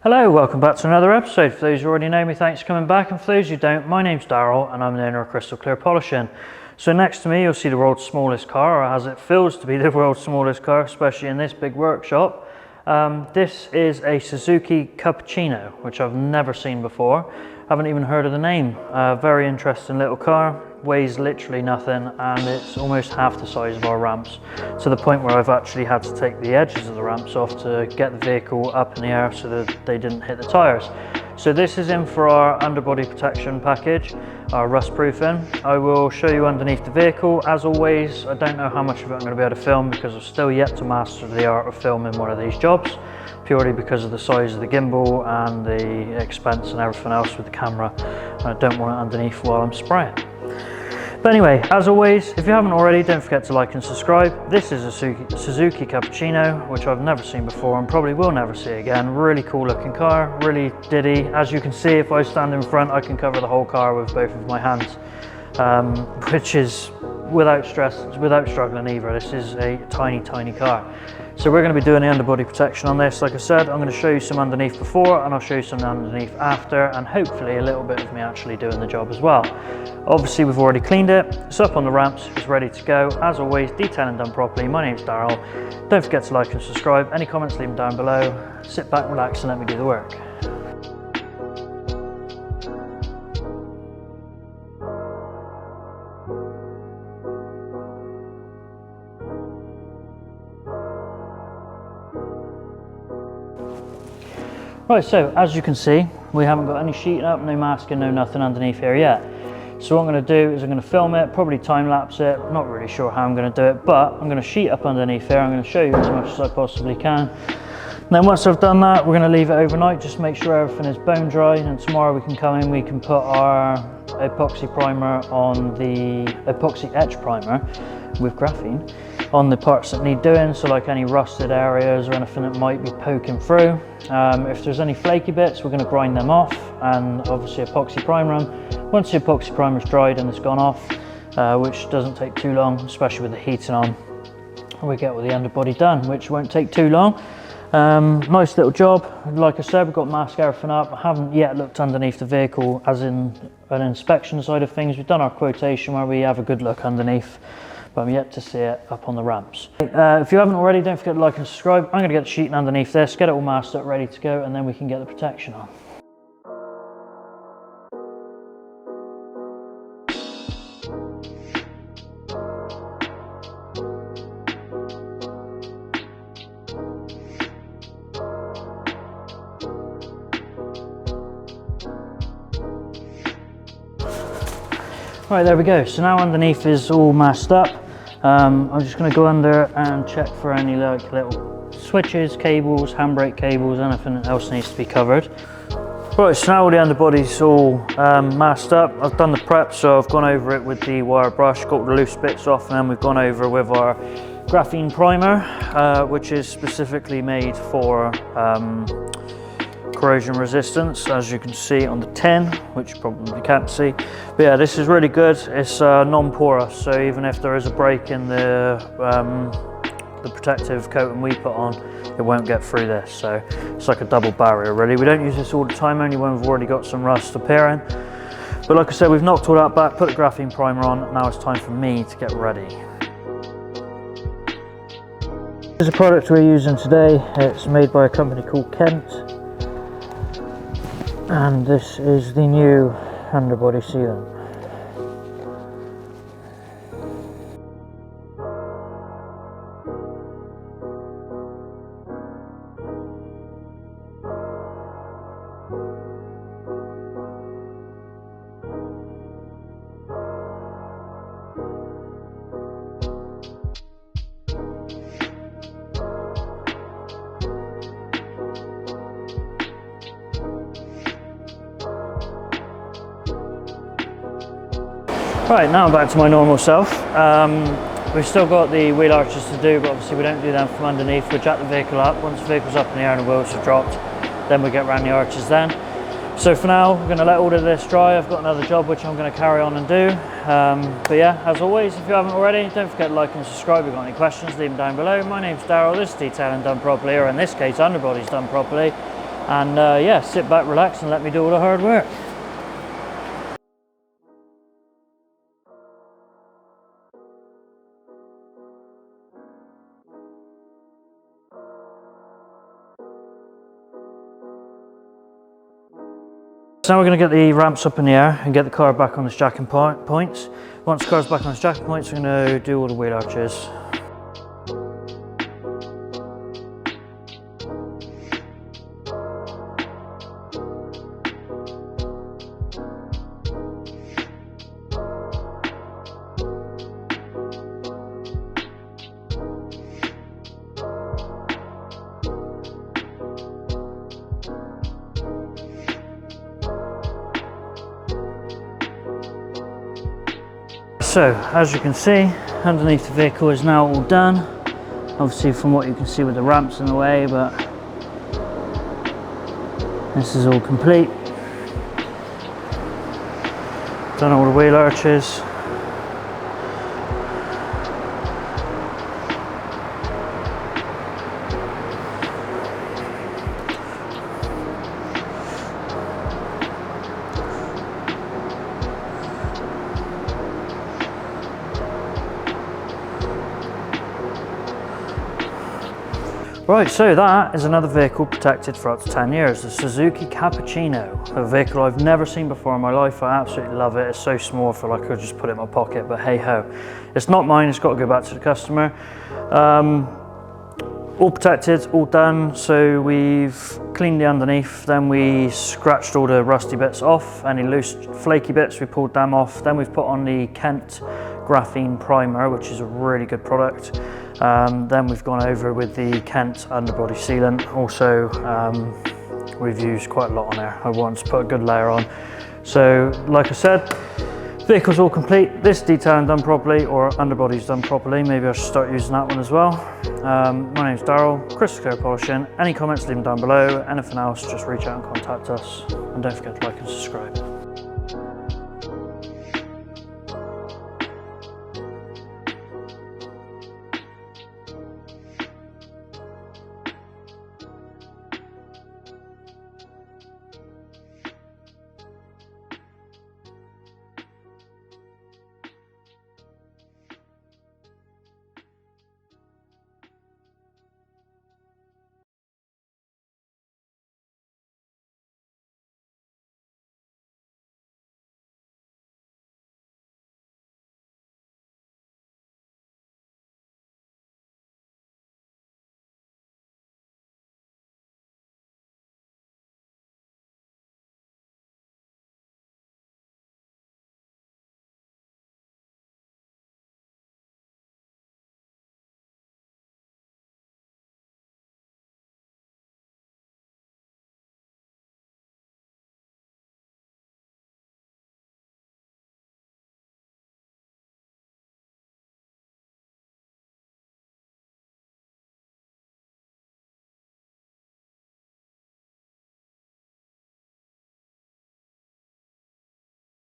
Hello, welcome back to another episode. For those who already know me, thanks for coming back, and for those who don't, my name's Daryl and I'm the owner of Crystal Clear Polishing. So next to me you'll see the world's smallest car, or as it feels to be the world's smallest car, especially in this big workshop. This is a Suzuki Cappuccino, which I've never seen before. Haven't even heard of the name. Very interesting little car, weighs literally nothing, and it's almost half the size of our ramps, to the point where I've actually had to take the edges of the ramps off to get the vehicle up in the air so that they didn't hit the tyres. So this is in for our underbody protection package, our rust proofing. I will show you underneath the vehicle. As always, I don't know how much of it I'm going to be able to film because I've still yet to master the art of filming one of these jobs, purely because of the size of the gimbal and the expense and everything else with the camera. And I don't want it underneath while I'm spraying. But anyway, as always, if you haven't already, don't forget to like and subscribe. This is a Suzuki Cappuccino, which I've never seen before and probably will never see again. Really cool looking car, really diddy. As you can see, if I stand in front, I can cover the whole car with both of my hands, which is without stress, without struggling either. This is a tiny, tiny car. So we're going to be doing the underbody protection on this. Like I said, I'm going to show you some underneath before and I'll show you some underneath after, and hopefully a little bit of me actually doing the job as well. Obviously we've already cleaned it, it's up on the ramps, it's ready to go. As always, detailing done properly. My name's Daryl. Don't forget to like and subscribe. Any comments, leave them down below. Sit back, relax and let me do the work. Right, so as you can see, we haven't got any sheeting up, no masking, no nothing underneath here yet. So what I'm going to do is I'm going to film it, probably time lapse it. I'm not really sure how I'm going to do it, but I'm going to sheet up underneath here. I'm going to show you as much as I possibly can. And then once I've done that, we're going to leave it overnight, just make sure everything is bone dry, and tomorrow we can come in, we can put our epoxy primer on the epoxy etch primer with graphene on the parts that need doing, so like any rusted areas or anything that might be poking through. If there's any flaky bits, we're going to grind them off and obviously epoxy primer them. Once the epoxy primer's dried and it's gone off, which doesn't take too long, especially with the heating on, we get all the underbody done, which won't take too long. Nice little job. Like I said, we've got mask everything up. I haven't yet looked underneath the vehicle as in an inspection side of things. We've done our quotation where we have a good look underneath, but I'm yet to see it up on the ramps. If you haven't already, don't forget to like and subscribe. I'm going to get the sheeting underneath this, get it all masked up, ready to go, and then we can get the protection on. Right, there we go. So now underneath is all masked up. I'm just going to go under and check for any like little switches, cables, handbrake cables, anything else needs to be covered. Right, so now all the underbody's all masked up. I've done the prep, so I've gone over it with the wire brush, got all the loose bits off, and then we've gone over with our graphene primer, which is specifically made for corrosion resistance, as you can see on the tin, which you probably can't see. But yeah, this is really good. It's non-porous, so even if there is a break in the protective coating we put on, it won't get through this. So it's like a double barrier really. We don't use this all the time, only when we've already got some rust appearing. But like I said, we've knocked all that back, put the graphene primer on. Now it's time for me to get ready. This is a product we're using today. It's made by a company called Kent. And this is the new underbody sealant. Right, now I'm back to my normal self. We've still got the wheel arches to do, but obviously we don't do them from underneath. We jack the vehicle up. Once the vehicle's up in the air and the wheels are dropped, then we get around the arches then. So for now, we're going to let all of this dry. I've got another job which I'm going to carry on and do. But yeah, as always, if you haven't already, don't forget to like and subscribe. If you've got any questions, leave them down below. My name's Daryl. This is detailing done properly, or in this case, underbody's done properly. and yeah, sit back, relax, and let me do all the hard work. So now we're going to get the ramps up in the air and get the car back on its jacking points. Once the car's back on its jacking points, we're going to do all the wheel arches. So, as you can see, underneath the vehicle is now all done. Obviously from what you can see with the ramps in the way, but this is all complete. Done all the wheel arches. Right, so that is another vehicle protected for up to 10 years, the Suzuki Cappuccino, a vehicle I've never seen before in my life. I absolutely love it. It's so small, I feel like I could just put it in my pocket, but hey ho. It's not mine, it's got to go back to the customer. All protected, all done, so we've cleaned the underneath, then we scratched all the rusty bits off, any loose flaky bits we pulled them off, then we've put on the Kent graphene primer, which is a really good product. Then we've gone over with the Kent underbody sealant. Also, we've used quite a lot on there. I wanted to put a good layer on. So, like I said, vehicle's all complete. This detailing done properly, or underbody's done properly. Maybe I should start using that one as well. My name's Daryl, Crystal Clear Polishing. Any comments, leave them down below. Anything else, just reach out and contact us. And don't forget to like and subscribe.